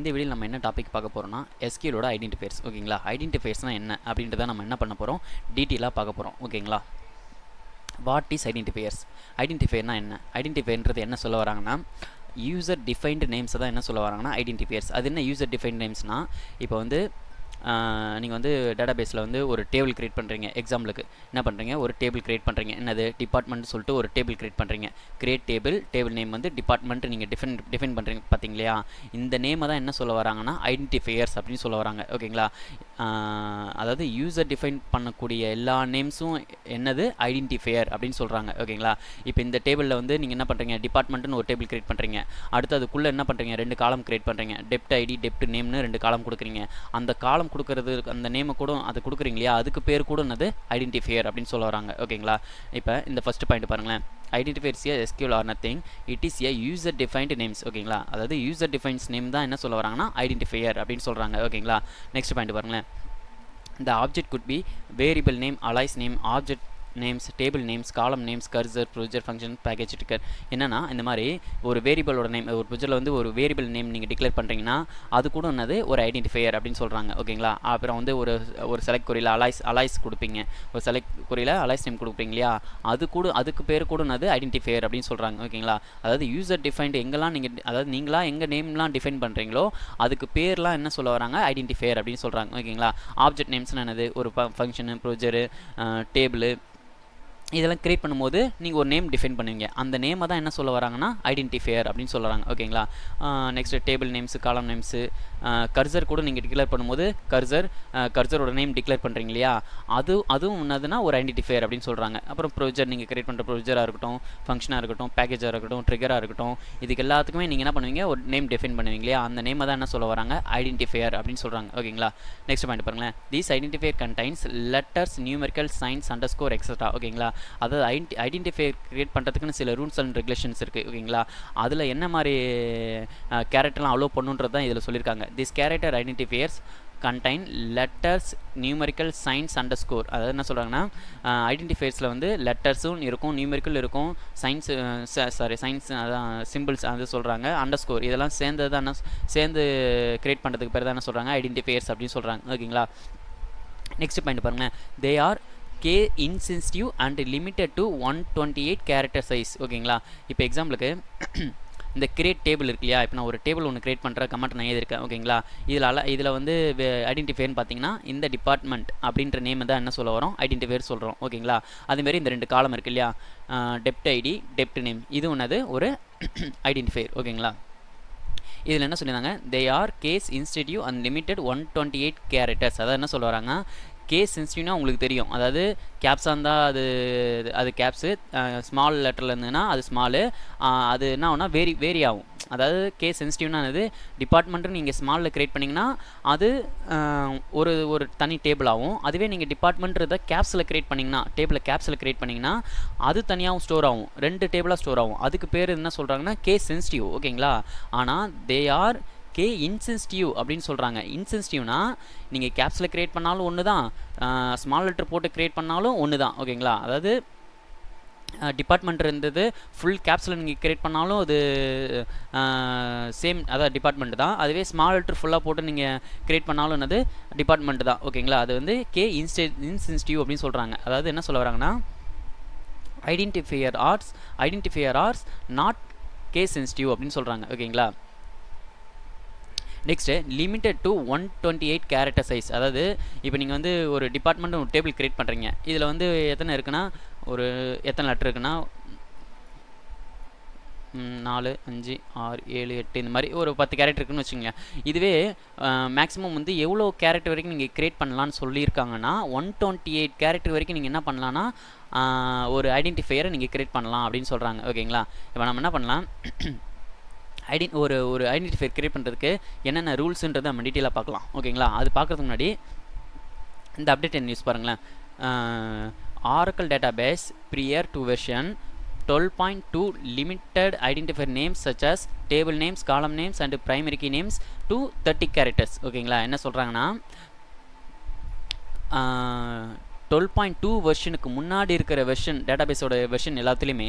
இந்த வீடியோவில் நம்ம என்ன டாபிக் பார்க்க போகிறோம்னா எஸ்கியூலோட ஐடென்டிஃபையர்ஸ். ஓகேங்களா, ஐடென்டிஃபையர்ஸ்னால் என்ன அப்படின்றத நம்ம என்ன பண்ண போகிறோம், டீட்டெயிலாக பார்க்க போகிறோம். ஓகேங்களா, வாட் இஸ் ஐடென்டிஃபையர்ஸ்? ஐடென்டிஃபையர்னா என்ன? ஐடென்டிஃபையர்ன்றது என்ன சொல்ல வராங்கன்னா, யூசர் டிஃபைன்டு நேம்ஸை தான் என்ன சொல்ல வராங்கன்னா ஐடென்டிஃபையர்ஸ். அது என்ன யூசர் டிஃபைன்டு நேம்ஸ்னால், இப்போ வந்து நீங்கள் வந்து டேட்டாபேஸில் வந்து ஒரு டேபிள் க்ரியேட் பண்ணுறீங்க. எக்ஸாம்பிளுக்கு என்ன பண்ணுறீங்க, ஒரு டேபிள் க்ரியேட் பண்ணுறீங்க. என்னது, டிபார்ட்மெண்ட் சொல்லிட்டு ஒரு டேபிள் க்ரியேட் பண்ணுறீங்க. கிரியேட் டேபிள் நேம் வந்து டிபார்ட்மெண்ட் நீங்கள் டிஃபைன் பண்ணுறீங்க பார்த்தீங்களா. இந்த நேமை தான் என்ன சொல்ல வராங்கன்னா ஐடென்டிஃபையர்ஸ் அப்படின்னு சொல்ல வராங்க. ஓகேங்களா, அதாவது யூசர் டிஃபைன் பண்ணக்கூடிய எல்லா நேம்ஸும் என்னது ஐடென்டிஃபையர் அப்படின்னு சொல்கிறாங்க. ஓகேங்களா, இப்போ இந்த டேபிளில் வந்து நீங்கள் என்ன பண்ணுறீங்க, டிபார்ட்மெண்ட்னு ஒரு டேபிள் க்ரியேட் பண்ணுறீங்க. அடுத்து அதுக்குள்ளே என்ன பண்ணுறீங்க, 2 காலம் க்ரியேட் பண்ணுறீங்க. டெப்ட் ஐடி, டெப்ட் நேம்னு 2 காலம் கொடுக்குறீங்க. அந்த காலம் கொடுக்கறது, அந்த நேமை கூட அது கொடுக்குறீங்க இல்லையா, அதுக்கு பேர் கூட என்னது ஐடென்டிஃபையர் அப்படின்னு சொல்ல வராங்க. ஓகேங்களா, இப்போ இந்த ஃபர்ஸ்ட் பாயிண்ட் பாருங்களேன். Identifiers SQL are nothing, it is user defined names. ஓகேங்களா, அதாவது யூசர் டிஃபைன்ஸ் நேம் தான் என்ன சொல்ல வராங்கன்னா ஐடென்டிஃபையர் அப்படின்னு சொல்கிறாங்க. ஓகேங்களா, நெக்ஸ்ட் பாயிண்ட் பாருங்களேன். The object could be variable name, alias name, object names, table names, column names, cursor, procedure, function, package trigger. என்னன்னா இந்த மாதிரி ஒரு வேரியபிளோட நேம், ஒரு ப்ரொஜரில் வந்து ஒரு வேரியபிள் நேம் நீங்கள் டிக்ளேர் பண்ணுறீங்கன்னா அது கூட என்னது ஒரு ஐடென்டிஃபையர் அப்படின்னு சொல்கிறாங்க. ஓகேங்களா, அப்புறம் வந்து ஒரு செலக்ட் குறியில் அலாய்ஸ் கொடுப்பீங்க. ஒரு செலக்ட் குறியில் அலாய்ஸ் நேம் கொடுப்பீங்க இல்லையா, அதுக்கு பேர் கூட என்னது ஐடென்டிஃபையர் அப்படின்னு சொல்கிறாங்க. ஓகேங்களா, அதாவது யூசர் டிஃபைன்டு எங்கெல்லாம் நீங்கள், அதாவது நீங்களா எங்கள் நேம்லாம் டிஃபைன் பண்ணுறீங்களோ அதுக்கு பேர்லாம் என்ன சொல்ல வராங்க ஐடென்டிஃபையர் அப்படின்னு சொல்கிறாங்க. ஓகேங்களா, ஆப்ஜெக்ட் நேம்ஸ்னால் என்னது, ஒரு ஃபங்க்ஷனு, ப்ரொஜரு, டேபிள், இதெல்லாம் கிரியேட் பண்ணும்போது நீங்கள் ஒரு நேம் டிஃபைன் பண்ணுவீங்க. அந்த நேமை தான் என்ன சொல்ல வராங்கன்னா ஐடென்டிஃபையர் அப்படின்னு சொல்கிறாங்க. ஓகேங்களா, நெக்ஸ்ட் டேபிள் நேம்ஸு, காலம் நேம்ஸு, கர்சர் கூட நீங்கள் டிக்ளேர் பண்ணும்போது கர்சரோட நேம் டிக்ளேர் பண்ணுறீங்க இல்லையா, அதுவும் என்னதுன்னா ஒரு ஐடென்டிஃபையர் அப்படின்னு சொல்கிறாங்க. அப்புறம் ப்ரொஜர், நீங்கள் கிரியேட் பண்ணுற ப்ரொஜராக இருக்கட்டும், ஃபங்க்ஷனாக இருக்கட்டும், பேக்கேஜாக இருக்கட்டும், ட்ரிகராக இருக்கட்டும், இதுக்கு எல்லாத்துக்குமே நீங்கள் என்ன பண்ணுவீங்க, ஒரு நேம் டிஃபைன் பண்ணுவீங்க இல்லையா, அந்த நேமை தான் என்ன சொல்ல வராங்க ஐடென்டிஃபையர் அப்படின்னு சொல்கிறாங்க. ஓகேங்களா, நெக்ஸ்ட் பாயிண்ட் பாருங்களேன். These identifier contains letters, numerical science, underscore, etcetera. ஓகேங்களா, அதாவது ஐடென்டிஃபையர் கிரியேட் பண்ணுறதுக்குன்னு சில ரூல்ஸ் அண்ட் ரெகுலேஷன்ஸ் இருக்குது. ஓகேங்களா, அதில் என்ன மாதிரி கேரக்டர்லாம் அலோவ் பண்ணுன்றது தான் இதில் சொல்லியிருக்காங்க. This character identifiers contain letters, numerical, science, underscore. அதாவது என்ன சொல்கிறாங்கன்னா ஐடென்டிஃபையர்ஸில் வந்து லெட்டர்ஸும் இருக்கும், நியூமெரிக்கல் இருக்கும், சைன்ஸ் அதான் சிம்பிள்ஸ் அது சொல்கிறாங்க, அண்டர்ஸ்கோர் இதெல்லாம் சேர்ந்து கிரியேட் பண்ணுறதுக்கு பேர் தான் என்ன சொல்கிறாங்க ஐடென்டிஃபையர்ஸ் அப்படின்னு சொல்கிறாங்க. ஓகேங்களா, நெக்ஸ்ட் பாயிண்ட் பாருங்கள். They are K insensitive and limited to 128 character size. ஓகேங்களா, இப்போ எக்ஸாம்பிளுக்கு இந்த கிரியேட் டேபிள் இருக்கு இல்லையா, இப்போ நான் ஒரு டேபிள் ஒன்று கிரியேட் பண்ணுற கமெண்ட் நான் எழுதியிருக்கேன். ஓகேங்களா, இதில் வந்து ஐடென்டிஃபையர்னு பார்த்தீங்கன்னா இந்த டிபார்ட்மெண்ட் அப்படின்ற நேம் தான் என்ன சொல்ல வரோம் ஐடென்டிஃபையர் சொல்கிறோம். ஓகேங்களா, அதுமாரி இந்த 2 காலம் இருக்கு இல்லையா, டெப்ட் ஐடி, டெப்ட் நேம், இது ஒன்று ஒரு ஐடென்டிஃபையர். ஓகேங்களா, இதில் என்ன சொல்லியிருந்தாங்க, they are case insensitive and limited 128 characters. அதாவது என்ன சொல்ல வராங்க, கேஸ் சென்சிட்டிவ்னா உங்களுக்கு தெரியும், அதாவது கேப்ஸாக இருந்தால் அது கேப்ஸு, ஸ்மால் லெட்டரில் இருந்ததுன்னா அது ஸ்மாலு, அது என்ன ஆகும்னா வேரி ஆகும். அதாவது கேஸ் சென்சிட்டிவ்னா அது டிபார்ட்மெண்ட்டு நீங்கள் ஸ்மாலில் க்ரியேட் பண்ணிங்கன்னா அது ஒரு தனி டேபிள் ஆகும். அதுவே நீங்கள் டிபார்ட்மெண்ட்றதை கேப்ஸில் க்ரியேட் பண்ணிங்கன்னா, டேபிளில் கேப்ஸில் க்ரியேட் பண்ணிங்கன்னா அது தனியாகவும் ஸ்டோர் ஆகும், 2 டேபிளாக ஸ்டோர் ஆகும். அதுக்கு பேர் என்ன சொல்கிறாங்கன்னா கேஸ் சென்சிட்டிவ். ஓகேங்களா, ஆனால் தே ஆர் கே இன்சென்சிட்டிவ் அப்படின்னு சொல்கிறாங்க. இன்சென்சிட்டிவ்னா நீங்கள் கேப்ஸில் க்ரியேட் பண்ணாலும் ஒன்று தான், ஸ்மால் லெட்டர் போட்டு க்ரியேட் பண்ணாலும் ஒன்று தான். ஓகேங்களா, அதாவது டிபார்ட்மெண்ட் இருந்தது ஃபுல் கேப்ஸில் நீங்கள் க்ரியேட் பண்ணாலும் அது சேம், அதாவது டிபார்ட்மெண்ட் தான். அதுவே ஸ்மால் லெட்டர் ஃபுல்லாக போட்டு நீங்கள் க்ரியேட் பண்ணாலும் என்னது டிபார்ட்மெண்ட் தான். ஓகேங்களா, அது வந்து கே இன்சென்சிட்டிவ் அப்படின்னு சொல்கிறாங்க. அதாவது என்ன சொல்ல வராங்கன்னா identifiers not case sensitive அப்படின்னு சொல்கிறாங்க. ஓகேங்களா, next limited to 128 character size. அதாவது இப்போ நீங்கள் வந்து ஒரு டிபார்ட்மெண்ட் ஒரு டேபிள் க்ரியேட் பண்ணுறீங்க, இதில் வந்து எத்தனை இருக்குன்னா, எத்தனை லெட்டர் இருக்குன்னா 4, 5, 6, 7, 8 இந்த மாதிரி ஒரு 10 கேரக்டர் இருக்குன்னு வச்சுக்கோங்க. இதுவே மேக்ஸிமம் வந்து எவ்வளோ கேரக்டர் வரைக்கும் நீங்கள் க்ரியேட் பண்ணலான்னு சொல்லியிருக்காங்கன்னா 128 கேரக்டர் வரைக்கும் நீங்கள் என்ன பண்ணலான்னா ஒரு ஐடென்டிஃபையரை நீங்கள் க்ரியேட் பண்ணலாம் அப்படின்னு சொல்கிறாங்க. ஓகேங்களா, இப்போ நம்ம என்ன பண்ணலாம், ஒரு ஐடென்டிஃபையர் க்ரியேட் பண்ணுறதுக்கு என்னென்ன ரூல்ஸுன்றதை நம்ம டீட்டெயிலாக பார்க்கலாம். ஓகேங்களா, அது பார்க்குறதுக்கு முன்னாடி இந்த அப்டேட் நியூஸ் பாருங்களேன். Oracle database prior to version 12.2 limited identifier names such as table names, column names and primary key names to 30 characters. ஓகேங்களா, என்ன சொல்கிறாங்கன்னா 12.2 வெர்ஷனுக்கு முன்னாடி இருக்கிற வெர்ஷன் டேட்டாபேஸோட வெர்ஷன் எல்லாத்துலேயுமே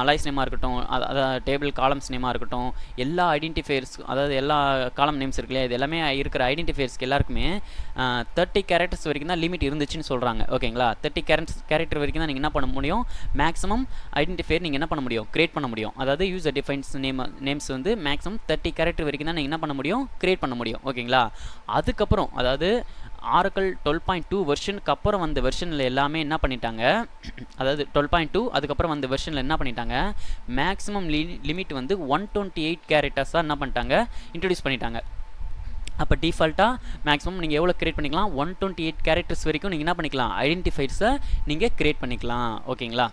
அலைஸ் நேமாக இருக்கட்டும், அதாவது டேபிள் காலம்ஸ் நேமாக இருக்கட்டும், எல்லா ஐடென்டிஃபையர்ஸ், அதாவது எல்லா காலம் நேம்ஸ் இருக்கு இல்லையா, இது எல்லாமே இருக்கிற ஐடென்டிஃபையர்ஸ்க்கு எல்லாருக்குமே 30 கேரக்டர்ஸ் வரைக்கும் தான் லிமிட் இருந்துச்சுன்னு சொல்கிறாங்க. ஓகேங்களா, 30 கேரக்டர் வரைக்கும் தான் நீங்கள் என்ன பண்ண முடியும், மேக்ஸிமம் ஐடென்டிஃபையர் நீங்கள் என்ன பண்ண முடியும், கிரியேட் பண்ண முடியும். அதாவது யூசர் டிஃபைன்ஸ் நேம்ஸ் வந்து மேக்ஸிமம் 30 கேரக்டர் வரைக்கும் தான் நீங்கள் என்ன பண்ண முடியும், கிரியேட் பண்ண முடியும். ஓகேங்களா, அதுக்கப்புறம் அதாவது ஆரக்கிள் 12.2 வெர்ஷனுக்கு அப்புறம் வந்த வெர்ஷனில் எல்லாமே என்ன பண்ணிட்டாங்க, அதாவது 12.2 அதுக்கப்புறம் வந்த வெர்ஷனில் என்ன பண்ணிட்டாங்க, மேக்ஸிமம் லிமிட் வந்து 128 கேரக்டர்ஸ் தான் என்ன பண்ணிட்டாங்க, இன்ட்ரடியூஸ் பண்ணிட்டாங்க. அப்போ டிஃபால்ட்டாக மேக்ஸிமம் நீங்கள் எவ்வளோ கிரியேட் பண்ணிக்கலாம், 128 கேரக்டர்ஸ் வரைக்கும் நீங்கள் என்ன பண்ணிக்கலாம், ஐடென்டிஃபைர்ஸை நீங்கள் கிரியேட் பண்ணிக்கலாம். ஓகேங்களா,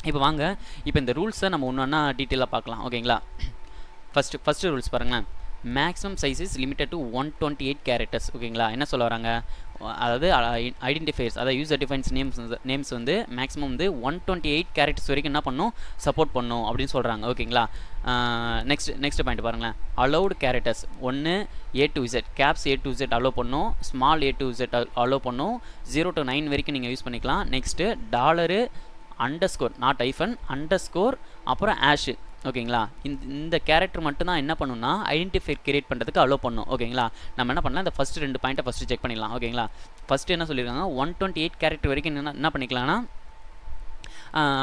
இப்போ வாங்க இப்போ இந்த ரூல்ஸை நம்ம ஒன்று ஒன்றா டீட்டெயிலாக பார்க்கலாம். ஓகேங்களா, ஃபஸ்ட்டு ரூல்ஸ் பாருங்களேன். Maximum size is limited to 128 characters. ஓகேங்களா, என்ன சொல்ல வராங்க, அதாவது ஐடென்டிஃபையர்ஸ், அதாவது யூசர் டிஃபைன்ஸ் நேம்ஸ் வந்து மேக்ஸிமம் வந்து 128 கேரக்டர்ஸ் வரைக்கும் என்ன பண்ணும், சப்போர்ட் பண்ணும் அப்படின்னு சொல்கிறாங்க. ஓகேங்களா, நெக்ஸ்ட் பாயிண்ட் பாருங்களேன். Allowed characters 1 A to Z, caps A to Z allow பண்ணும், small A to Z allow பண்ணும், 0 to 9 வரைக்கும் நீங்கள் யூஸ் பண்ணிக்கலாம். Next dollar underscore, not hyphen, underscore அப்புறம் ஆஷு. ஓகேங்களா, இந்த கேரக்டர் மட்டும் தான் என்ன பண்ணணும்னா ஐடென்டிஃபை கிரியேட் பண்ணுறதுக்கு அலோவ் பண்ணும். ஓகேங்களா, நம்ம என்ன பண்ணலாம், இந்த ஃபஸ்ட்டு 2 பாயிண்ட்டை ஃபஸ்ட்டு செக் பண்ணிடலாம். ஓகேங்களா, ஃபஸ்ட்டு என்ன சொல்லியிருக்காங்க, 128 கேரக்டர் வரைக்கும் என்ன பண்ணிக்கலாம்னா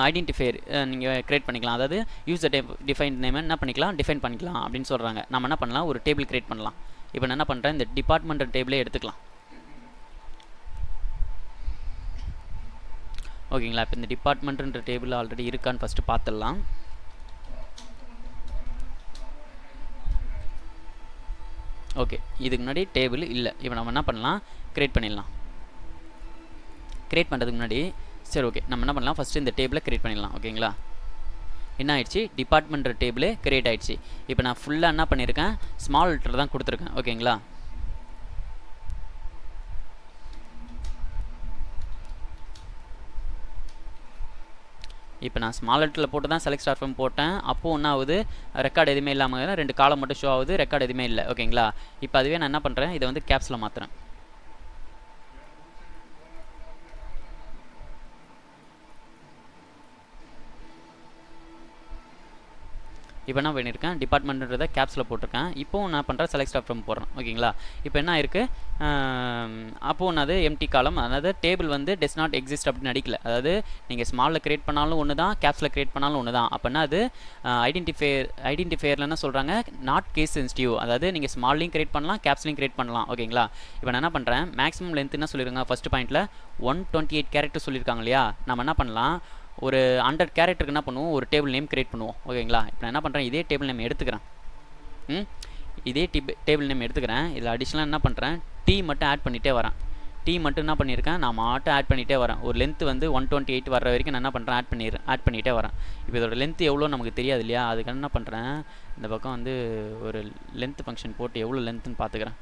ஐடென்டிஃபையர் நீங்கள் கிரியேட் பண்ணிக்கலாம். அதாவது யூசர் டிஃபைன் நேம் என்ன பண்ணிக்கலாம், டிஃபைன் பண்ணிக்கலாம் அப்படின்னு சொல்கிறாங்க. நம்ம என்ன பண்ணலாம், ஒரு டேபிள் கிரியேட் பண்ணலாம். இப்போ நான் என்ன பண்ணுறேன், இந்த டிபார்ட்மெண்ட் டேபிளே எடுத்துக்கலாம். ஓகேங்களா, இப்போ இந்த டிபார்ட்மெண்ட்ன்ற டேபிள் ஆல்ரெடி இருக்கான்னு ஃபஸ்ட்டு பார்த்துடலாம். ஓகே, இதுக்கு முன்னாடி டேபிள் இல்லை. இப்போ நம்ம என்ன பண்ணலாம், கிரியேட் பண்ணிடலாம். கிரியேட் பண்ணுறதுக்கு முன்னாடி சரி ஓகே நம்ம என்ன பண்ணலாம், ஃபஸ்ட்டு இந்த டேபிளை கிரியேட் பண்ணிடலாம். ஓகேங்களா, என்ன ஆயிடுச்சு, டிபார்ட்மெண்ட் டேபிளே கிரியேட் ஆகிடுச்சு. இப்போ நான் ஃபுல்லாக என்ன பண்ணியிருக்கேன், ஸ்மால் லெட்டர் தான் கொடுத்துருக்கேன். ஓகேங்களா, இப்போ நான் ஸ்மால் லெட்டரில் போட்டு தான் செலக்ட் ஸ்டார் ஃப்ரம் போட்டேன். அப்போது ஒன்றும் ஆகுது, ரெக்கார்டு எதுவுமே இல்லாமல் 2 காலம் மட்டும் ஷோ ஆகுது, ரெக்கார்டு எதுவுமே இல்லை. ஓகேங்களா, இப்போ அதுவே நான் என்ன பண்ணுறேன், இதை வந்து கேப்ஸில் மாற்றுறேன். இப்போ என்ன பண்ணியிருக்கேன், டிபார்ட்மெண்ட்ன்றதை கேப்ஸில் போட்டிருக்கேன். இப்போது நான் பண்ணுறேன், செலக்ட் ஸ்டார் ஃப்ரம் போடுறேன். ஓகேங்களா, இப்போ என்ன இருக்குது, அப்போது அது எம்டி காலம், அதாவது டேபிள் வந்து டஸ் நாட் எக்ஸிஸ்ட் அப்படின்னு அடிக்கல. அதாவது நீங்கள் ஸ்மாலில் கிரியேட் பண்ணாலும் ஒன்று தான், கேப்ஸில் கிரியேட் பண்ணாலும் ஒன்று தான். அப்படின்னா அது ஐடென்டிஃபையரில் என்ன சொல்கிறாங்க, நாட் கேஸ் சென்சிட்டிவ். அதாவது நீங்கள் ஸ்மால்லையும் கிரியேட் பண்ணலாம், கேப்ஸ்லையும் கிரியேட் பண்ணலாம். ஓகேங்களா, இப்போ நான் என்ன பண்ணுறேன், மேக்ஸிமம் லென்த் என்ன சொல்லியிருக்காங்க, ஃபஸ்ட்டு பாயிண்ட்டில் 128 கேரக்டர் சொல்லியிருக்காங்க இல்லையா, நம்ம என்ன பண்ணலாம், ஒரு 100 கேரக்டருக்கு என்ன பண்ணுவோம், ஒரு டேபிள் நேம் கிரியேட் பண்ணுவோம். ஓகேங்களா, இப்போ நான் என்ன பண்ணுறேன், இதே டேபிள் நேம் எடுத்துக்கிறேன். இதே டேபிள் நேம் எடுத்துக்கிறேன். இதில் அடிஷ்னலாக என்ன பண்ணுறேன், டி மட்டும் ஆட் பண்ணிகிட்டே வரேன். டி மட்டும் என்ன பண்ணியிருக்கேன், நான் மட்டும் ஆட் பண்ணிகிட்டே வரேன். ஒரு லென்த் வந்து 128 வர வரைக்கும் நான் என்ன பண்ணுறேன், ஆட் பண்ணிகிட்டே வரேன். இப்போ இதோட லென்த் எவ்வளோ நமக்கு தெரியாது இல்லையா, அதுக்கு என்ன பண்ணுறேன், இந்த பக்கம் வந்து ஒரு லென்த் ஃபங்க்ஷன் போட்டு எவ்வளோ லென்த்துன்னு பார்த்துக்கிறேன்.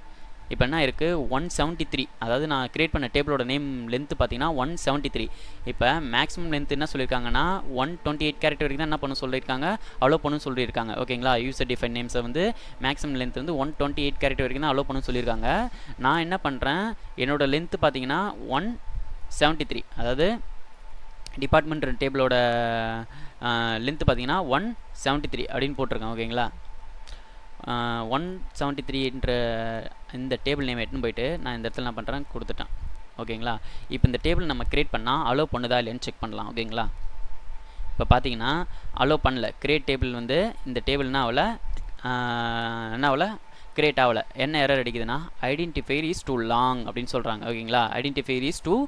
இப்போ என்ன இருக்குது, 173. அதாவது நான் கிரியேட் பண்ண டேபிளோட நேம் லென்த்து பார்த்தீங்கன்னா 173. இப்போ மேக்ஸிமம் லென்த் என்ன சொல்லியிருக்காங்கன்னா 128 கேரக்டர் வரைக்கும் தான் என்ன பண்ண சொல்லியிருக்காங்க, அலோ பண்ணு சொல்லியிருக்காங்க. ஓகேங்களா, யூசர் டிஃபைன் நேம்ஸை வந்து மேக்ஸிமம் லென்த் வந்து 128 கேரக்டர் வரைக்கும் தான் அலோ பண்ணு சொல்லியிருக்காங்க. நான் என்ன பண்ணுறேன், என்னோட லென்த்து பார்த்தீங்கன்னா 173. அதாவது டிபார்ட்மெண்ட் டேபிளோட லென்த்து பார்த்தீங்கன்னா 173 அப்படின்னு போட்டிருக்கேன். ஓகேங்களா, 173ன்ற இந்த டேபிள் நேம் எடுத்துன்னு போயிட்டு நான் இந்த இடத்துல என்ன பண்ணுறேன், கொடுத்துட்டேன். ஓகேங்களா, இப்போ இந்த டேபிள் நம்ம கிரியேட் பண்ணால் அலோ பண்ணுதா இல்லைன்னு செக் பண்ணலாம். ஓகேங்களா, இப்போ பார்த்தீங்கன்னா அலோ பண்ணல, கிரியேட் டேபிள் வந்து இந்த டேபிள்னா என்ன கிரியேட் ஆகலை. என்ன எரர் அடிக்குதுன்னா ஐடென்டிஃபையர் இஸ் டூ லாங் அப்படின்னு சொல்கிறாங்க. ஓகேங்களா, ஐடென்டிஃபையர் இஸ் டூ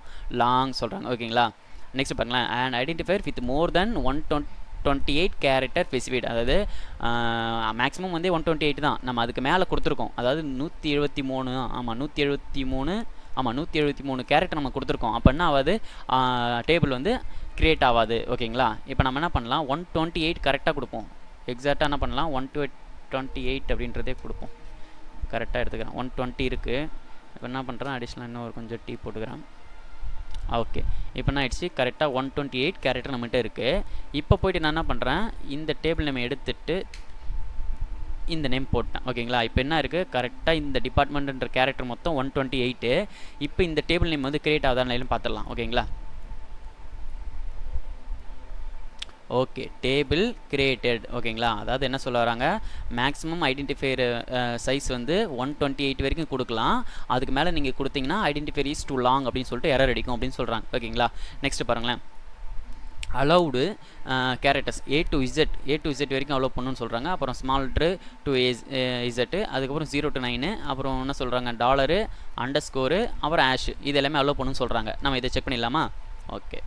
லாங் சொல்கிறாங்க. ஓகேங்களா, நெக்ஸ்ட் பாருங்களேன், and identifier with more then 128 character specified. அதாவது மேக்ஸிமம் வந்து 128 தான், நம்ம அதுக்கு மேலே கொடுத்துருக்கோம். அதாவது 173, ஆமாம் 173 கேரக்டர் நம்ம கொடுத்துருக்கோம். அப்போ என்ன ஆகாது, டேபிள் வந்து க்ரியேட் ஆகாது. ஓகேங்களா, இப்போ நம்ம என்ன பண்ணலாம், 128 கரெக்டாக கொடுப்போம். எக்ஸாக்டாக என்ன பண்ணலாம், 128 அப்படின்றதே கொடுப்போம். கரெக்டாக எடுத்துக்கிறேன், 120 இருக்குது. இப்போ என்ன பண்ணுறேன், அடிஷ்னலாக இன்னும் ஒரு கொஞ்சம் டீ போட்டுக்கிறேன். ஓகே, இப்போ என்ன ஆயிடுச்சு, கரெக்டாக 128 கேரக்டர் நம்மகிட்ட இருக்குது. இப்போ போய்ட்டு நான் என்ன பண்ணுறேன், இந்த டேபிள் நம்ம எடுத்துட்டு இந்த நேம் போட்டேன். ஓகேங்களா, இப்போ என்ன இருக்குது, கரெக்டாக இந்த டிபார்ட்மெண்ட்ன்ற கேரக்டர் மொத்தம் 128. இப்போ இந்த டேபிள் நேம் வந்து கிரியேட் ஆகுதான்னு பார்த்துடலாம். ஓகேங்களா, ஓகே, டேபிள் கிரியேட்டட். ஓகேங்களா, அதாவது என்ன சொல்ல வராங்க, மேக்ஸிமம் ஐடென்டிஃபையர் சைஸ் வந்து 128 வரைக்கும் கொடுக்கலாம். அதுக்கு மேலே நீங்கள் கொடுத்தீங்கன்னா ஐடென்டிஃபையர் இஸ் டூ லாங் அப்படின்னு சொல்லிட்டு எரர் அடிக்கும் அப்படின்னு சொல்கிறாங்க. ஓகேங்களா, நெக்ஸ்ட் பாருங்களேன், allowed characters A to Z வரைக்கும் அலோவ் பண்ணணும்னு சொல்கிறாங்க. அப்புறம் ஸ்மால் டு Z, அதுக்கப்புறம் 0 to 9, அப்புறம் என்ன சொல்கிறாங்க, டாலரு, அண்டர்ஸ்கோரு, அப்புறம் ஆஷ், இது எல்லாமே அலோவ் பண்ணணும்னு சொல்கிறாங்க. நம்ம இதை செக் பண்ணிடலாமா? Okay,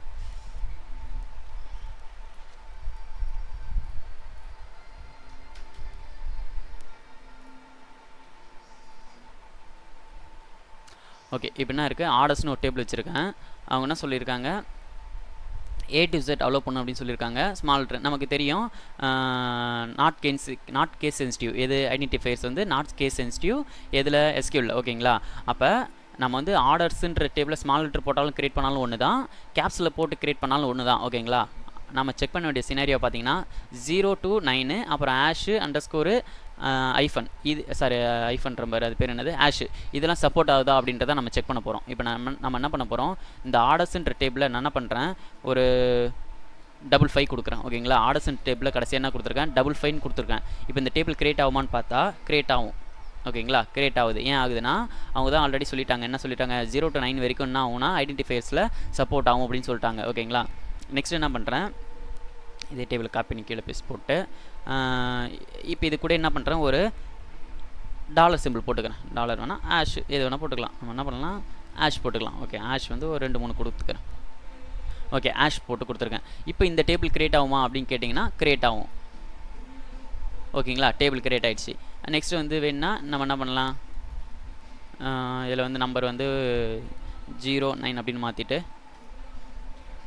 okay. இப்போ என்ன இருக்குது, ஆர்டர்ஸ்னு ஒரு டேபிள் வச்சுருக்கேன். அவங்க என்ன சொல்லியிருக்காங்க, A to Z அலோவ் பண்ணணும் அப்படின்னு சொல்லியிருக்காங்க. ஸ்மால் நமக்கு தெரியும், நாட் கேஸ் சென்சிட்டிவ் எது ஐடென்டிஃபையர்ஸ் வந்து நாட் கேஸ் சென்சிட்டிவ் எதில் SQL. ஓகேங்களா, அப்போ நம்ம வந்து ஆர்டர்ஸுன்ற டேபிளில் ஸ்மால் லெட்டர் போட்டாலும் கிரியேட் பண்ணாலும் ஒன்று தான், கேப்ஸில் போட்டு கிரியேட் பண்ணாலும் ஒன்று தான். ஓகேங்களா, நம்ம செக் பண்ண வேண்டிய சினாரியோ பார்த்தீங்கன்னா 0 to 9, அப்புறம் ஆஷு, அண்டர்ஸ்கோரு, ஐஃபன், இது சாரி ஐஃபன்ற மாதிரி அது பேர் என்னது, ஆஷ், இதெல்லாம் சப்போர்ட் ஆகுதா அப்படின்றத நம்ம செக் பண்ண போகிறோம். இப்போ நம்ம என்ன பண்ண போகிறோம், இந்த ஆர்டர்ஸ்ன்ற டேபிளில் நான் என்ன பண்ணுறேன், ஒரு 555 கொடுக்குறேன். ஓகேங்களா, ஆர்டர்ஸ்ன்ற டேபிளில் கடைசியாக என்ன கொடுத்துருக்கேன், 555 கொடுத்துருக்கேன். இப்போ இந்த டேபிள் கிரியேட் ஆகுமான்னு பார்த்தா கிரியேட் ஆகும். ஓகேங்களா, கிரியேட் ஆகுது. ஏன் ஆகுதுன்னா, அவங்க தான் ஆல்ரெடி சொல்லிட்டாங்க, என்ன சொல்லிட்டாங்க, 0 to 9 வரைக்கும் என்ன ஆகும்னா ஐடென்டிஃபையர்ஸில் சப்போர்ட் ஆகும் அப்படின்னு சொல்லிட்டாங்க. ஓகேங்களா, நெக்ஸ்ட் என்ன பண்ணுறேன், இதே டேபிள் காப்பி பண்ணி கீழே பேஸ்ட் போட்டு இப்போ இது கூட என்ன பண்ணுறேன், ஒரு டாலர் சிம்பிள் போட்டுக்கிறேன். டாலர் வேணால் ஆஷ் எது வேணால் போட்டுக்கலாம். நம்ம என்ன பண்ணலாம், ஆஷ் போட்டுக்கலாம். ஓகே, ஆஷ் வந்து ஒரு 2-3 கொடுத்துக்கிறேன். ஓகே, ஆஷ் போட்டு கொடுத்துருக்கேன். இப்போ இந்த டேபிள் கிரியேட் ஆகுமா அப்படின்னு கேட்டிங்கன்னா கிரியேட் ஆகும். ஓகேங்களா, டேபிள் கிரியேட் ஆகிடுச்சு. நெக்ஸ்ட்டு வந்து வேணுன்னா நம்ம என்ன பண்ணலாம், இதில் வந்து நம்பர் வந்து 09 அப்படின்னு மாற்றிட்டு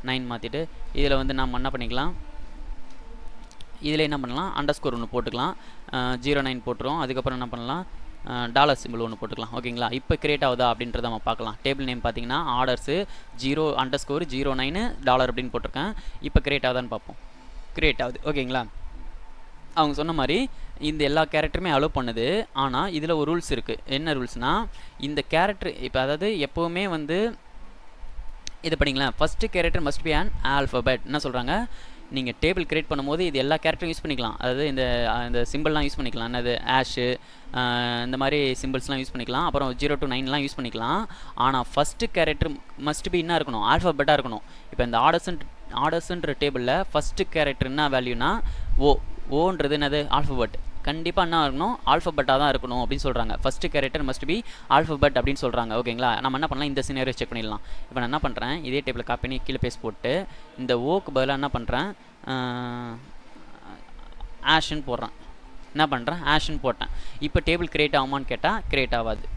9 மாற்றிட்டு இதில் வந்து நம்ம என்ன பண்ணிக்கலாம், இதில் என்ன பண்ணலாம், அண்டர்ஸ்கோர் ஒன்று போட்டுக்கலாம், 09 போட்டுரும். அதுக்கப்புறம் என்ன பண்ணலாம், டாலர் சிம்பிள் ஒன்று போட்டுக்கலாம். ஓகேங்களா, இப்போ கிரியேட் ஆகுதா அப்படின்றத நம்ம பார்க்கலாம். டேபிள் நேம் பார்த்தீங்கன்னா ஆர்டர்ஸு 0_09 டாலர் அப்படின்னு போட்டிருக்கேன். இப்போ கிரியேட் ஆகுதான்னு பார்ப்போம். கிரியேட் ஆகுது. ஓகேங்களா, அவங்க சொன்ன மாதிரி இந்த எல்லா கேரக்டருமே அலோவ் பண்ணுது. ஆனால் இதில் ஒரு ரூல்ஸ் இருக்குது. என்ன ரூல்ஸ்னால், இந்த கேரக்டர் இப்போ அதாவது எப்போவுமே வந்து இது பண்ணிங்களேன், first character must be an alphabet. என்ன சொல்கிறாங்க, நீங்கள் டேபிள் கிரியேட் பண்ணும்போது இது எல்லா கேரக்டரும் யூஸ் பண்ணிக்கலாம். அதாவது இந்த சிம்பிள்லாம் யூஸ் பண்ணிக்கலாம். என்னது ஆஷு, இந்த மாதிரி சிம்பிள்ஸ்லாம் யூஸ் பண்ணிக்கலாம். அப்புறம் 0 to 9லாம் யூஸ் பண்ணிக்கலாம். ஆனால் ஃபஸ்ட்டு கேரக்டர் மஸ்ட் பி என்ன இருக்கணும், ஆல்ஃபபெட்டாக இருக்கணும். இப்போ இந்த ஆர்டர்ஸுன்ற டேபிளில் ஃபஸ்ட்டு கேரக்டர் என்ன வேல்யூனா ஓன்றது என்னது, ஆல்ஃபபெட். கண்டிப்பாக என்ன இருக்கணும், ஆல்ஃபபெட்டாக தான் இருக்கணும் அப்படின்னு சொல்கிறாங்க. First character must B alphabet அப்படின்னு சொல்கிறாங்க. ஓகேங்களா, நம்ம என்ன பண்ணலாம், இந்த சினாரியோ செக் பண்ணிடலாம். இப்போ நான் என்ன பண்ணுறேன், இதே டேபிள் காப்பி பண்ணி கீழே பேஸ்ட் போட்டு இந்த ஓக்கு பதிலாக என்ன பண்ணுறேன், ஆஷுன்னு போடுறேன். என்ன பண்ணுறேன், ஆஷுன்னு போட்டேன். இப்போ டேபிள் கிரியேட் ஆகுமான்னு கேட்டால் கிரியேட் ஆகாது.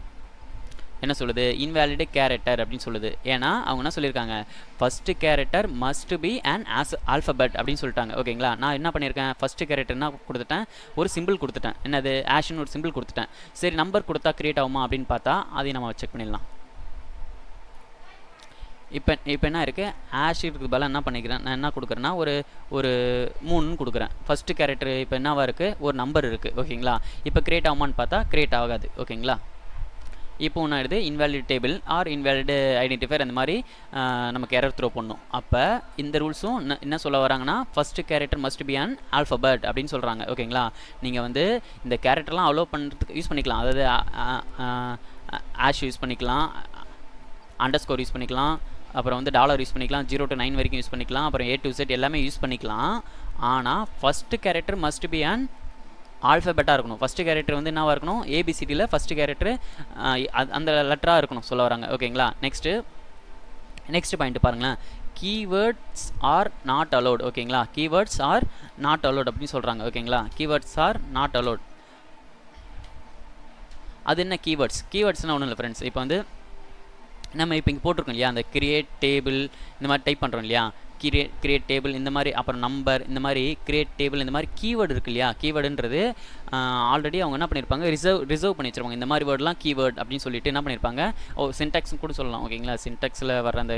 என்ன சொல்லுது, இன்வேலிட் கேரக்டர் அப்படின்னு சொல்லுது. ஏன்னா அவங்க என்ன சொல்லியிருக்காங்க, first character must be and alphabet அப்படின்னு சொல்லிட்டாங்க. ஓகேங்களா, நான் என்ன பண்ணியிருக்கேன், ஃபஸ்ட்டு கேரக்டர் என்ன கொடுத்துட்டேன், ஒரு சிம்பிள் கொடுத்துட்டேன். என்னது, ஆஷுன்னு ஒரு சிம்பிள் கொடுத்துட்டேன். சரி, நம்பர் கொடுத்தா கிரியேட் ஆகுமா அப்படின்னு பார்த்தா அதையும் நம்ம செக் பண்ணிடலாம். இப்போ என்ன இருக்குது, ஆஷ் இருக்கிறது பதிலாக என்ன பண்ணிக்கிறேன், நான் என்ன கொடுக்குறேன்னா ஒரு 3 கொடுக்குறேன். ஃபஸ்ட்டு கேரக்டர் இப்போ என்னவா இருக்குது, ஒரு நம்பர் இருக்குது. ஓகேங்களா, இப்போ கிரியேட் ஆகுமான்னு பார்த்தா கிரியேட் ஆகாது. ஓகேங்களா, இப்போ ஒன்று ஆகிடுது, invalid table or invalid identifier அந்த மாதிரி நமக்கு எரர் த்ரோ பண்ணும். அப்போ இந்த ரூல்ஸும் என்ன சொல்ல வராங்கன்னா, first character must be an alphabet அப்படின்னு சொல்கிறாங்க. ஓகேங்களா, நீங்கள் வந்து இந்த கேரக்டர்லாம் அலோவ் பண்ணுறதுக்கு யூஸ் பண்ணிக்கலாம். அதாவது ஆஷ் யூஸ் பண்ணிக்கலாம், அண்டர்ஸ்கோர் யூஸ் பண்ணிக்கலாம், அப்புறம் வந்து டாலர் யூஸ் பண்ணிக்கலாம், 0 to 9 வரைக்கும் யூஸ் பண்ணிக்கலாம், அப்புறம் A to Z எல்லாமே யூஸ் பண்ணிக்கலாம். ஆனால் first character must be an ஆல்ஃபபெட்டாக இருக்கணும். ஃபஸ்ட்டு கேரக்டர் வந்து என்னவாக இருக்கணும், ABCDயில் ஃபஸ்ட்டு கேரக்டர் அந்த லெட்டராக இருக்கணும் சொல்ல வராங்க. ஓகேங்களா, நெக்ஸ்ட் பாயிண்ட் பாருங்களேன், கீவேர்ட்ஸ் ஆர் நாட் அலோட். ஓகேங்களா, கீவேர்ட்ஸ் ஆர் நாட் அலோட் அப்படின்னு சொல்கிறாங்க. ஓகேங்களா, கீவேர்ட்ஸ் ஆர் நாட் அலோட். அது என்ன கீவேர்ட்ஸ்னால் ஒன்றும் இல்லை ஃப்ரெண்ட்ஸ். இப்போ வந்து நம்ம இப்போ இங்கே போட்டிருக்கோம் இல்லையா, அந்த கிரியேட் டேபிள் இந்த மாதிரி டைப் பண்ணுறோம் இல்லையா, கிரியேட் டேபிள் இந்த மாதிரி, அப்புறம் நம்பர் இந்த மாதிரி, கிரியேட் டேபிள் இந்த மாதிரி கீவேர்டு இருக்கு இல்லையா. கீவேர்டுன்றது ஆல்ரெடி அவங்க என்ன பண்ணியிருப்பாங்க, ரிசர்வ் பண்ணி வச்சிருப்பாங்க. இந்த மாதிரி வேர்டெலாம் கீவேர்டு அப்படின்னு சொல்லிட்டு என்ன பண்ணியிருப்பாங்க, சின்டாக்ஸ் கூட சொல்லலாம் ஓகேங்களா. சின்டாக்ஸில் வர அந்த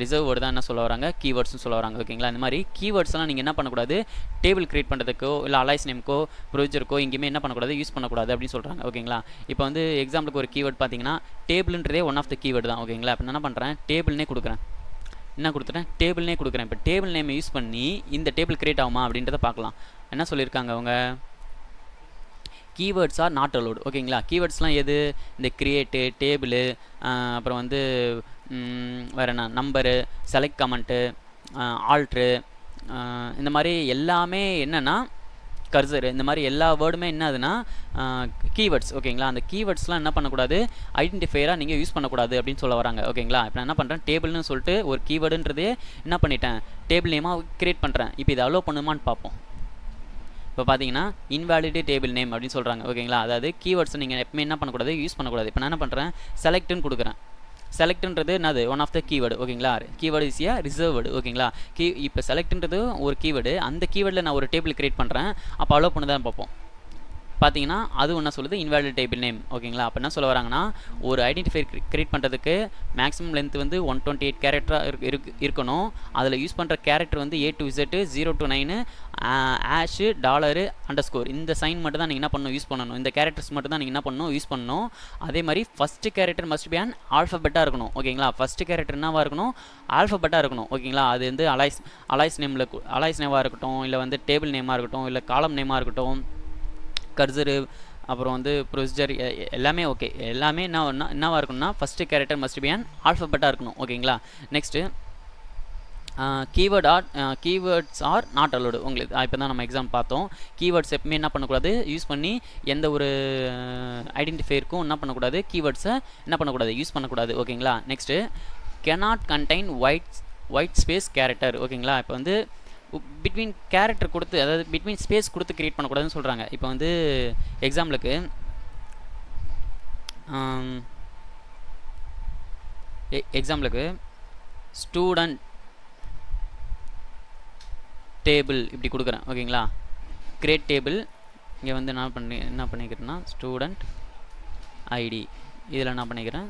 ரிசர்வ் வேர்டு தான் என்ன சொல்ல வராங்க, கீவேர்ட்ஸ்னு சொல்ல வராங்க ஓகேங்களா. இந்த மாதிரி கீவேர்ட்ஸ்லாம் நீங்கள் என்ன பண்ணக்கூடாது, டேபிள் கிரியேட் பண்ணுறதுக்கோ இல்லை அலைஸ் நேம்க்கோ ப்ரொசீஜருக்கோ எங்கேயுமே என்ன பண்ணக்கூடாது, யூஸ் பண்ணக்கூடாது அப்படின்னு சொல்கிறாங்க ஓகேங்களா. இப்போ வந்து எக்ஸாம்பிளுக்கு ஒரு கீவேர்டு பார்த்தீங்கன்னா டேபிள்ன்றதே ஒன் ஆஃப் த கீவேர்டு தான் ஓகேங்களா. இப்போ என்ன பண்ணுறேன், டேபிள்னே கொடுக்குறேன், என்ன கொடுத்துட்டேன், டேபிள்னே கொடுக்குறேன். இப்போ டேபிள் நேம் யூஸ் பண்ணி இந்த டேபிள் கிரியேட் ஆகுமா அப்படின்றத பார்க்கலாம். என்ன சொல்லியிருக்காங்க அவங்க, கீவேர்ட்ஸ் ஆர் நாட் அலோடு ஓகேங்களா. கீவேர்ட்ஸ்லாம் எது, இந்த கிரியேட்டு, டேபிள், அப்புறம் வந்து வேறு என்ன, நம்பரு, செலக்ட் கமெண்ட்டு, ஆல்ட்ரு, இந்த மாதிரி எல்லாமே என்னென்னா கர்சர், இந்த மாதிரி எல்லா வேர்டுமே என்னதுன்னா கீவேர்ட்ஸ் ஓகேங்களா. அந்த கீவேர்ட்ஸ்லாம் என்ன பண்ணக்கூடாது, ஐடென்டிஃபையராக நீங்கள் யூஸ் பண்ணக்கூடாது அப்படின்னு சொல்ல வராங்க ஓகேங்களா. இப்போ நான் என்ன பண்ணுறேன், டேபிள்னு சொல்லிட்டு ஒரு கீவேர்டுன்றதே என்ன பண்ணிட்டேன், டேபிள் நேமாக கிரியேட் பண்ணுறேன். இப்போ இதை அலோவ் பண்ணுமான்னு பார்ப்போம். இப்போ பார்த்தீங்கன்னா இன்வாலிட் டேபிள் நேம் அப்படின்னு சொல்கிறாங்க ஓகேங்களா. அதாவது கீவேர்ட்ஸ் நீங்கள் எப்பவுமே என்ன பண்ணக்கூடாது, யூஸ் பண்ணக்கூடாது. இப்போ நான் என்ன பண்ணுறேன், செலக்ட்னு கொடுக்குறேன். செலக்ட்ன்றது என்னது, ஒன் ஆஃப் த கீவேர்டு ஓகேங்களா. கீவேர்டு இஸ் ரிசர்வ்டு ஓகேங்களா. இப்போ செலக்ட்ன்றது ஒரு கீவேர்டு, அந்த கீவேர்டில் நான் ஒரு டேபிள் கிரியேட் பண்ணுறேன். அப்போ அலோவ் பண்ணி தான் பார்ப்போம். பார்த்தீங்கன்னா அது என்ன சொல்லுது, இன்வாலிட் டேபிள் நேம் ஓகேங்களா. அப்போ என்ன சொல்ல வராங்கன்னா, ஒரு ஐடென்டிஃபையர் கிரியேட் பண்ணுறதுக்கு மேக்ஸிமம் லென்த் வந்து 128 கேரக்டராக இருக்கணும். அதில் யூஸ் பண்ணுற கேரக்டர் வந்து A to Z 0 to 9 Ashu $_ இந்த சைன் மட்டும் தான் நீங்கள் என்ன பண்ணணும், யூஸ் பண்ணணும். இந்த கேரக்டர்ஸ் மட்டும் தான் நீங்கள் என்ன பண்ணணும், யூஸ் பண்ணணும். அதே மாதிரி first character must be an ஆல்ஃபபெட்டாக இருக்கணும் ஓகேங்களா. ஃபஸ்ட்டு கேரக்டர் என்னவாக இருக்கணும், ஆல்ஃபபெட்டாக இருக்கணும் ஓகேங்களா. அது வந்து அலைஸ் நேமாக இருக்கட்டும், இல்லை வந்து டேபிள் நேமாக இருக்கட்டும், இல்லை காலம் நேமாக இருக்கட்டும், கர்சரு, அப்புறம் வந்து ப்ரொசீஜர் எல்லாமே ஓகே. எல்லாமே என்னவாக இருக்கணும்னா first character must be an ஆல்ஃபபெட்டாக இருக்கணும் ஓகேங்களா. Next keywords are not allowed. உங்களுக்கு இப்போ தான் நம்ம எக்ஸாம் பார்த்தோம். கீவேர்ட்ஸ் எப்பவுமே என்ன பண்ணக்கூடாது, யூஸ் பண்ணி எந்த ஒரு ஐடென்டிஃபையருக்கும் என்ன பண்ணக்கூடாது, கீவேர்ட்ஸை என்ன பண்ணக்கூடாது, யூஸ் பண்ணக்கூடாது ஓகேங்களா. Next cannot contain white space character ஓகேங்களா. இப்போ வந்து பிட்வீன் கேரக்டர் கொடுத்து, அதாவது பிட்வீன் ஸ்பேஸ் கொடுத்து கிரியேட் பண்ணக்கூடாதுன்னு சொல்கிறாங்க. இப்போ வந்து எக்ஸாம்பிளுக்கு ஸ்டூடெண்ட் டேபிள் இப்படி கொடுக்குறேன் ஓகேங்களா. கிரியேட் டேபிள், இங்கே வந்து நான் என்ன பண்ணிக்கிறேன்னா ஸ்டூடெண்ட் ஐடி, இதில் என்ன பண்ணிக்கிறேன்,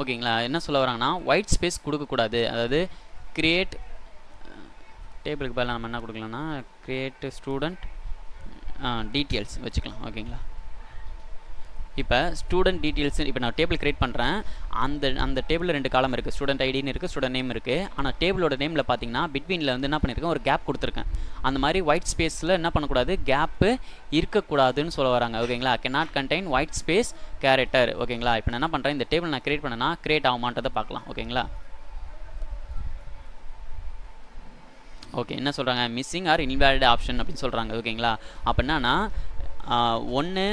ஓகேங்களா. என்ன சொல்ல வராங்கன்னா, ஒயிட் ஸ்பேஸ் கொடுக்கக்கூடாது. அதாவது கிரியேட் டேபிளுக்கு பதிலாக நம்ம என்ன கொடுக்கலாம்னா கிரியேட் ஸ்டூடெண்ட் டீட்டெயில்ஸ் வச்சுக்கலாம் ஓகேங்களா. இப்போ ஸ்டூடெண்ட் டீட்டெயில்ஸ், இப்போ நான் டேபிள் கிரியேட் பண்ணுறேன். அந்த டேபிளில் 2 காலம் இருக்குது, ஸ்டூடெண்ட் ஐடின்னு இருக்குது, ஸ்டூடெண்ட் நேம் இருக்குது. ஆனால் டேபிளோட நேமில் பார்த்தீங்கன்னா பிட்வீனில் வந்து என்ன பண்ணியிருக்கேன், ஒரு கேப் கொடுத்துருக்கேன். அந்த மாதிரி ஒயிட் ஸ்பேஸில் என்ன பண்ணக்கூடாது, கேப்பு இருக்கக்கூடாதுன்னு சொல்ல வராங்க ஓகேங்களா. Cannot contain white space character ஓகேங்களா. இப்போ நான் என்ன பண்ணுறேன், இந்த டேபிள் நான் கிரியேட் பண்ணேன்னா கிரியேட் ஆகுமான்றதை பார்க்கலாம் ஓகேங்களா. ஓகே, என்ன சொல்கிறாங்க, மிஸ்ஸிங் ஆர் இன்வாலிட் ஆப்ஷன் அப்படின்னு சொல்கிறாங்க ஓகேங்களா. அப்போ என்னன்னா ஒன்று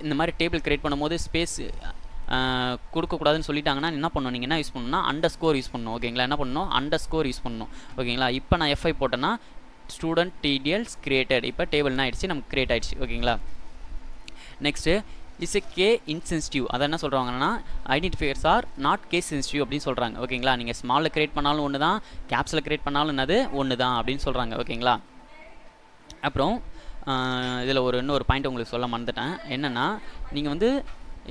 இந்த மாதிரி டேபிள் கிரியேட் பண்ணும்போது ஸ்பேஸ் கொடுக்கக்கூடாதுன்னு சொல்லிட்டாங்கன்னா என்ன பண்ணணும், நீங்கள் என்ன யூஸ் பண்ணணும்னா அண்டர்ஸ்கோர் யூஸ் பண்ணணும் ஓகேங்களா. என்ன பண்ணணும், அண்டர்ஸ்கோர் யூஸ் பண்ணணும் ஓகேங்களா. இப்போ நான் F5 போட்டேன்னா ஸ்டூடெண்ட் டீட்டெயில்ஸ் கிரியேட்டட், இப்போ டேபிள்னா ஆயிடுச்சு, நமக்கு கிரியேட் ஆயிடுச்சு ஓகேங்களா. நெக்ஸ்ட்டு இஸ் கே இன்சென்சிட்டிவ், அதை என்ன சொல்கிறாங்கன்னா identifiers are not case sensitive அப்படின்னு சொல்கிறாங்க ஓகேங்களா. நீங்கள் ஸ்மாலில் கிரியேட் பண்ணாலும் ஒன்று தான், கேப்ஸில் கிரியேட் பண்ணாலும் என்னது ஒன்று தான் அப்படின்னு சொல்கிறாங்க ஓகேங்களா. அப்புறம் இதில் இன்னொரு பாயிண்ட் உங்களுக்கு சொல்ல மறந்துட்டேன். என்னென்னா நீங்கள் வந்து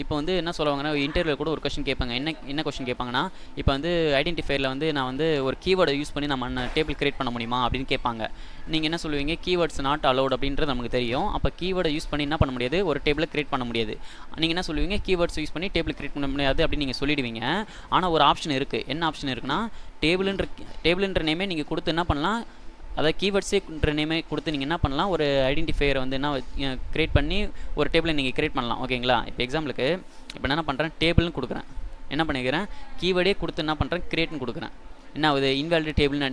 இப்போ வந்து என்ன சொல்லுவாங்கன்னா, இன்டர்வியூவில் கூட ஒரு கொஸ்டின் கேட்பாங்க. என்ன கொஸ்டின் கேட்பாங்கன்னா, இப்போ வந்து ஐடென்டிஃபையரில் வந்து நான் வந்து ஒரு கீவேர்டை யூஸ் பண்ணி நம்ம டேபிள் கிரியேட் பண்ண முடியுமா அப்படின்னு கேட்பாங்க. நீங்கள் என்ன சொல்லுவீங்க, கீவேர்ட்ஸ் நாட் அலோட் அப்படின்றது நமக்கு தெரியும். அப்போ கீவேர்டை யூஸ் பண்ணி என்ன பண்ண முடியாது, ஒரு டேபிளை கிரியேட் பண்ண முடியாது. நீங்கள் என்ன சொல்லுவீங்க, கீவேர்ட்ஸ் யூஸ் பண்ணி டேபிள் கிரியேட் பண்ண முடியாது அப்படின்னு நீங்கள் சொல்லிடுவீங்க. ஆனால் ஒரு ஆப்ஷன் இருக்குது. என்ன ஆப்ஷன் இருக்குன்னா, டேபிள்ன்ற நேமே நீங்கள் கொடுத்து என்ன பண்ணலாம், அதாவது கீவேர்ட்ஸேன்ற நேமே கொடுத்து நீங்கள் என்ன பண்ணலாம், ஒரு ஐடென்டிஃபையரை வந்து என்ன கிரியேட் பண்ணி ஒரு டேபிளை நீங்கள் கிரியேட் பண்ணலாம் ஓகேங்களா. இப்போ எக்ஸாம்பிளுக்கு இப்போ என்ன பண்ணுறேன், டேபிள்னு கொடுக்குறேன், என்ன பண்ணிக்கிறேன், கீவேர்டே கொடுத்து என்ன பண்ணுறேன், கிரியேட்னு கொடுக்குறேன். என்ன ஆகுது, இன்வாலிட் டேபிள்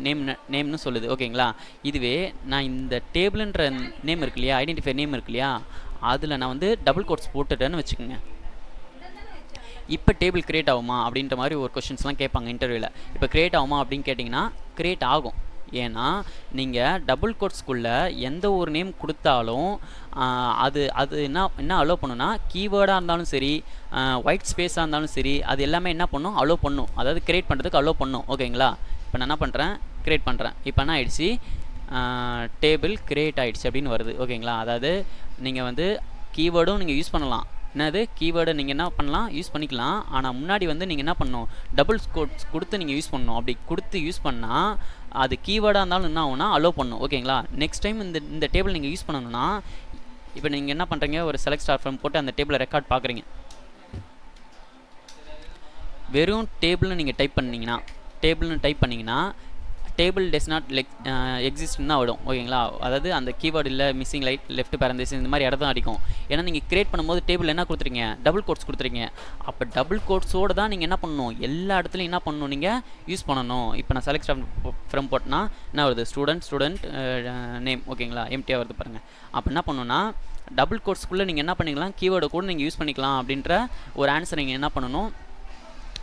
நேம்னு சொல்லுது ஓகேங்களா. இதுவே நான் இந்த டேபிள்ன்ற நேம் இருக்கு இல்லையா, ஐடென்டிஃபையர் நேம் இருக்கு இல்லையா, அதில் நான் வந்து டபுள் கோட்ஸ் போட்டுட்டேன்னு வச்சுக்கோங்க. இப்போ டேபிள் கிரியேட் ஆகுமா அப்படின்ற மாதிரி ஒரு கொஷின்ஸ்லாம் கேட்பாங்க இன்டர்வியூவில். இப்போ கிரியேட் ஆகுமா அப்படின்னு கேட்டிங்கன்னா கிரியேட் ஆகும். ஏன்னா நீங்கள் டபுள் கோட்ஸ்குள்ளே எந்த ஒரு நேம் கொடுத்தாலும் அது என்ன அலோவ் பண்ணுன்னா, கீவேர்டாக இருந்தாலும் சரி, ஒயிட் ஸ்பேஸாக இருந்தாலும் சரி, அது எல்லாமே என்ன பண்ணும், அலோவ் பண்ணும். அதாவது கிரியேட் பண்ணுறதுக்கு அலோவ் பண்ணும். ஓகேங்களா? இப்போ நான் என்ன பண்ணுறேன், கிரியேட் பண்ணுறேன். இப்போ என்ன ஆயிடுச்சு, டேபிள் கிரியேட் ஆகிடுச்சு அப்படின்னு வருது. ஓகேங்களா? அதாவது நீங்கள் வந்து கீவேர்டும் நீங்கள் யூஸ் பண்ணலாம். என்னது கீவேர்டை நீங்கள் என்ன பண்ணலாம், யூஸ் பண்ணிக்கலாம். ஆனால் முன்னாடி வந்து நீங்கள் என்ன பண்ணணும், டபுள் கோட்ஸ் கொடுத்து நீங்கள் யூஸ் பண்ணணும். அப்படி கொடுத்து யூஸ் பண்ணால் அது கீவேர்டாக இருந்தாலும் என்ன ஆகும்னா அலோவ் பண்ணும். ஓகேங்களா? நெக்ஸ்ட் டைம் இந்த டேபிள் நீங்கள் யூஸ் பண்ணணும்னா, இப்போ நீங்கள் என்ன பண்ணுறீங்க, ஒரு செலக்ட் ஸ்டார் ஃப்ரம் போட்டு அந்த டேபிளை ரெக்கார்ட் பார்க்குறீங்க. வெறும் டேபிள்னு நீங்கள் டைப் பண்ணிங்கன்னா டேபிள் டஸ் நாட் எக்ஸிஸ்ட்னு தான் விடும். ஓகேங்களா? அதாவது அந்த கீவேர்டு இல்லை, மிஸ்ஸிங் லைட், லெஃப்ட் பேரந்தசிஸ் இந்த மாதிரி இடத்த அடிக்கும். ஏன்னா நீங்கள் கிரியேட் பண்ணும்போது டேபிள் என்ன கொடுத்துருங்க, டபுள் கோட்ஸ் கொடுத்துருங்க. அப்போ டபுள் கோட்ஸோடு தான் நீங்கள் என்ன பண்ணணும், எல்லா இடத்துலையும் என்ன பண்ணணும், நீங்கள் யூஸ் பண்ணணும். இப்போ நான் செலக்ட் ஃப்ரம் போட்டேன்னா என்ன வருது, ஸ்டூடெண்ட் நேம். ஓகேங்களா? எம்டியாக வருது பாருங்கள். அப்போ என்ன பண்ணணும்னா, டபுள் கோட்ஸ்க்குள்ளே நீங்கள் என்ன பண்ணிக்கலாம், கீவேர்டை கூட நீங்கள் யூஸ் பண்ணிக்கலாம் அப்படின்ற ஒரு ஆன்சர் நீங்கள் என்ன பண்ணணும்,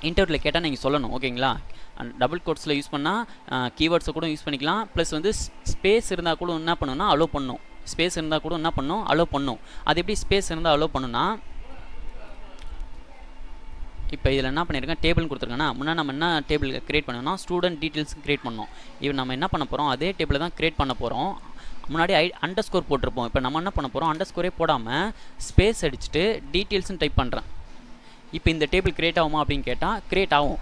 இன்டர்வியூவில் கேட்டால் நீங்கள் சொல்லணும். ஓகேங்களா? டபுள் கோட்ஸில் யூஸ் பண்ணால் கீவேர்ட்ஸை கூட யூஸ் பண்ணிக்கலாம். ப்ளஸ் வந்து ஸ்பேஸ் இருந்தால் கூட என்ன பண்ணணும்னா அலோவ் பண்ணும். ஸ்பேஸ் இருந்தால் கூட என்ன பண்ணும், அலோவ் பண்ணும். அது எப்படி ஸ்பேஸ் இருந்தால் அலோவ் பண்ணுன்னா, இப்போ இதில் என்ன பண்ணியிருக்கேன், டேபிள்னு கொடுத்துருக்கேன்னா, முன்னாடி நம்ம என்ன டேபிள் கிரியேட் பண்ணோம்னா ஸ்டூடெண்ட் டீட்டெயில்ஸ் கிரியேட் பண்ணோம். இப்போ நம்ம என்ன பண்ண போகிறோம், அதே டேபிளை தான் கிரியேட் பண்ண போகிறோம். முன்னாடி அண்டர்ஸ்கோர் போட்டிருப்போம். இப்போ நம்ம என்ன பண்ண போகிறோம், அண்டர்ஸ்கோரே போடாமல் ஸ்பேஸ் அடிச்சுட்டு டீட்டெயில்ஸ்னு டைப் பண்ணுறேன். இப்போ இந்த டேபிள் கிரியேட் ஆகுமா அப்படின்னு கேட்டால் கிரியேட் ஆகும்.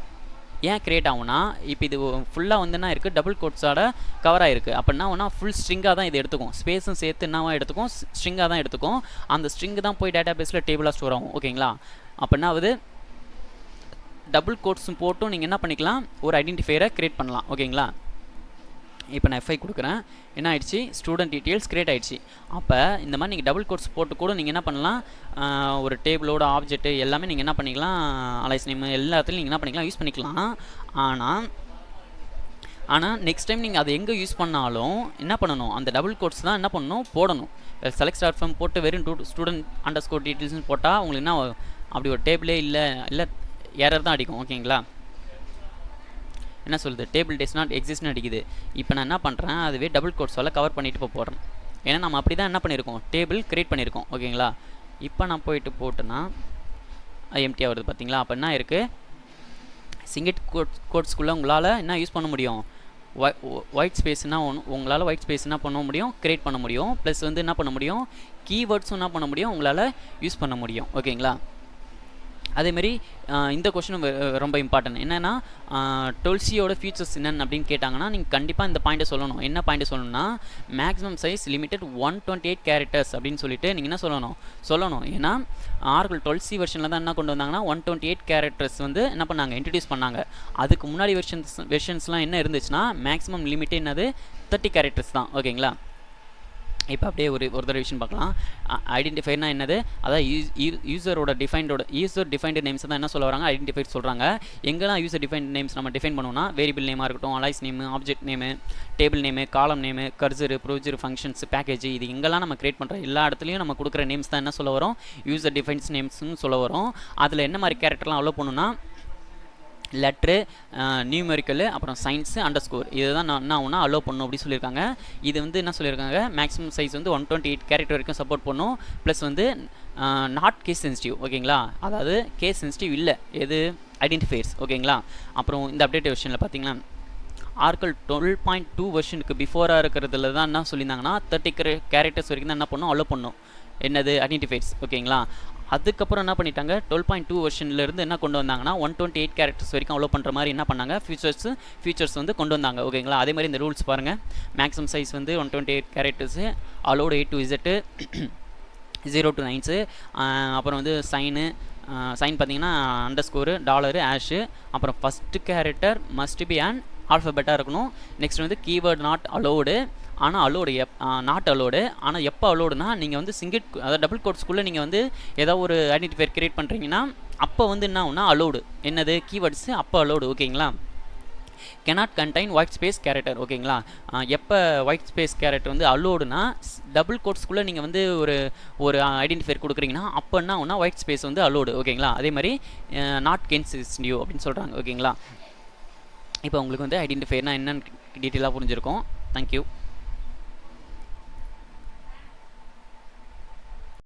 ஏன் கிரியேட் ஆகும்னா, இப்போ இது ஃபுல்லாக வந்து என்ன இருக்குது, டபுள் கோட்ஸோட கவர் ஆகிருக்கு. அப்போ என்ன ஆகும்னா ஃபுல் ஸ்ட்ரிங்காக தான் இது எடுத்துக்கும். ஸ்பேஸும் சேர்த்து என்னவா எடுத்துக்கும், ஸ்ட்ரிங்காக தான் எடுத்துக்கும். அந்த ஸ்ட்ரிங்கு தான் போய் டேட்டா பேஸில் டேபிளாக ஸ்டோர் ஆகும். ஓகேங்களா? அப்போ என்ன ஆகுது, டபுள் கோட்ஸும் போட்டும் நீங்கள் என்ன பண்ணிக்கலாம், ஒரு ஐடென்டிஃபையரை கிரியேட் பண்ணலாம். ஓகேங்களா? இப்போ நான் F5 கொடுக்குறேன். என்ன ஆயிடுச்சு, ஸ்டூடெண்ட் டீட்டெயில்ஸ் கிரியேட் ஆகிடுச்சு. அப்போ இந்த மாதிரி நீங்கள் டபுள் கோட்ஸ் போட்டு கூட நீங்கள் என்ன பண்ணலாம், ஒரு டேபிளோட ஆப்ஜெக்ட் எல்லாமே நீங்கள் என்ன பண்ணிக்கலாம், அலைஸ் நேம் எல்லாத்துலையும் நீங்கள் என்ன பண்ணிக்கலாம், யூஸ் பண்ணிக்கலாம். ஆனால் நெக்ஸ்ட் டைம் நீங்கள் அதை எங்கே யூஸ் பண்ணாலும் என்ன பண்ணணும், அந்த டபுள் கோட்ஸ் தான் என்ன பண்ணணும், போடணும். செலக்ட் ஸ்டார் ஃப்ரம் போட்டு வெறும் ஸ்டூடெண்ட் அண்டர்ஸ்கோர் டீட்டெயில்ஸ்னு போட்டால் உங்களுக்கு என்ன அப்படி ஒரு டேபிளே இல்லை எரர் தான் அடிக்கும். ஓகேங்களா? என்ன சொல்லுது, டேபிள் டஸ் நாட் எக்ஸிஸ்ட்னு அடிக்குது. இப்போ நான் என்ன பண்ணுறேன், அதுவே டபுள் கோட்ஸால் கவர் பண்ணிவிட்டு இப்போ போடுறேன். ஏன்னா நம்ம அப்படி தான் என்ன பண்ணியிருக்கோம், டேபிள் கிரியேட் பண்ணியிருக்கோம். ஓகேங்களா? இப்போ நான் போயிட்டு போட்டேன்னா எம்டியாக வருது பார்த்தீங்களா? அப்போ என்ன இருக்குது, சிங்கிட் கோட்ஸ்குள்ளே உங்களால் என்ன யூஸ் பண்ண முடியும், ஒயிட் ஸ்பேஸ்னால் உங்களால் ஒயிட் ஸ்பேஸ் என்ன பண்ண முடியும், கிரியேட் பண்ண முடியும். ப்ளஸ் வந்து என்ன பண்ண முடியும், கீவேர்ட்ஸும் என்ன பண்ண முடியும், உங்களால் யூஸ் பண்ண முடியும். ஓகேங்களா? அதேமாரி இந்த கொஷினும் ரொம்ப இம்பார்ட்டன்ட். என்னென்னா, 12C ஃபியூச்சர்ஸ் என்னென்னு அப்படின்னு கேட்டாங்கன்னா நீங்கள் கண்டிப்பாக இந்த பாயிண்ட்டை சொல்லணும். என்ன பாயிண்ட்டை சொல்லணும்னா, மேக்ஸிமம் சைஸ் லிமிட்டட் 128 கேரக்டர்ஸ் அப்படின்னு சொல்லிட்டு நீங்கள் என்ன சொல்லணும். ஏன்னா ஆர்கிள் 12C வெர்ஷனில் தான் என்ன கொண்டு வந்தாங்கன்னா 128 கேரக்டர்ஸ் வந்து என்ன பண்ணாங்க, இன்ட்ரடியூஸ் பண்ணாங்க. அதுக்கு முன்னாடி வெர்ஷன்ஸ்லாம் என்ன இருந்துச்சுன்னா மேக்ஸிமம் லிமிட்டே என்னது 30 கேரக்டர்ஸ் தான். ஓகேங்களா? இப்போ அப்படியே ஒரு தடவை விஷயம் பார்க்கலாம். ஐடென்டிஃபைனா என்னது, அதாவது யூசர் டிஃபைன்டு நேம்ஸ் தான் என்ன சொல்ல வராங்க, ஐடென்டிஃபைட் சொல்கிறாங்க. எங்கெல்லாம் யூசர் டிஃபைன்டு நேம்ஸ் நம்ம டிஃபைன் பண்ணுவோம்னா, வேரியபிள் நேமாக இருக்கட்டும், alias name, object name, table name, column name, cursor, procedure, functions, package, இது எங்கெல்லாம் நம்ம கிரியேட் பண்ணுற எல்லா இடத்துலையும் நம்ம கொடுக்குற நேம்ஸ் தான் என்ன சொல்ல வரும், யூசர் டிஃபைன்ஸ் நேம்ஸ்னு சொல்ல வரும். அதில் என்ன மாதிரி கேரக்டர்லாம் அலோவ் பண்ணணும்னா, லெட்ரு, நியூமெரிக்கல், அப்புறம் சயின்ஸு, அண்டர்ஸ்கோர், இதை தான் நான் என்ன ஆகுனா அலோவ் பண்ணணும் அப்படி சொல்லியிருக்காங்க. இது வந்து என்ன சொல்லியிருக்காங்க, மேக்ஸிமம் சைஸ் வந்து 128 கேரக்டர் வரைக்கும் சப்போர்ட் பண்ணும். ப்ளஸ் வந்து நாட் கேஸ் சென்சிட்டிவ். ஓகேங்களா? அதாவது கேஸ் சென்சிட்டிவ் இல்லை, எது ஐடென்டிஃபையர்ஸ். ஓகேங்களா? அப்புறம் இந்த அப்டேட் வெர்ஷனில் பார்த்தீங்கன்னா ஆர்கிள் 12.2 வெர்ஷனுக்கு பிஃபோராக இருக்கிறதுல தான் என்ன சொல்லியிருந்தாங்கன்னா 30 கேரக்டர்ஸ் வரைக்கும் தான் என்ன பண்ணும், அலோவ் பண்ணும். என்னது ஐடென்டிஃபையர்ஸ். ஓகேங்களா? அதுக்கப்புறம் என்ன பண்ணிட்டாங்க, 12.2 வெர்ஷன்லேருந்து என்ன கொண்டு வந்தாங்கன்னா 128 கேரக்டர்ஸ் வரைக்கும் அலோவ் பண்ணுற மாதிரி என்ன பண்ணாங்க, ஃபீச்சர்ஸ் வந்து கொண்டு வந்தாங்க. ஓகேங்களா? அதே மாதிரி இந்த ரூல்ஸ் பாருங்கள், மேக்ஸிமம் சைஸ் வந்து 128 characters, allowed A to Z, 0 to 9, அப்புறம் வந்து சைன் பார்த்தீங்கன்னா அண்டர்ஸ்கோரு, டாலரு, ஆஷு, அப்புறம் first character must be and ஆல்ஃபபெட்டாக இருக்கணும். நெக்ஸ்ட் வந்து கீவேர்ட் நாட் அலோடு, ஆனால் அலோடு நாட் அலோடு. ஆனால் எப்போ அலோடுனா, நீங்கள் வந்து அதாவது டபுள் கோட்ஸ்குள்ளே நீங்கள் வந்து ஏதாவது ஒரு ஐடென்டிஃபையர் கிரியேட் பண்ணுறீங்கன்னா அப்போ வந்து என்ன ஆகுனா அலோடு, என்னது கீவேர்ட்ஸு அப்போ அலோடு. ஓகேங்களா? cannot contain white space character. ஓகேங்களா, எப்போ ஒயிட் ஸ்பேஸ் கேரக்டர் வந்து அலோடுனா டபுள் கோட்ஸ்குள்ளே நீங்கள் வந்து ஒரு ஐடென்டிஃபையர் கொடுக்குறீங்கன்னா அப்போன்னா ஒன்றா ஒயிட் ஸ்பேஸ் வந்து அலோடு. ஓகேங்களா, அதே மாதிரி நாட் கன்சிஸ்டிவ் அப்படின்னு சொல்கிறாங்க. ஓகேங்களா, இப்போ உங்களுக்கு வந்து ஐடென்டிஃபையர்னா என்னன்னு டீட்டெயிலாக புரிஞ்சிருக்கும். தேங்க்யூ.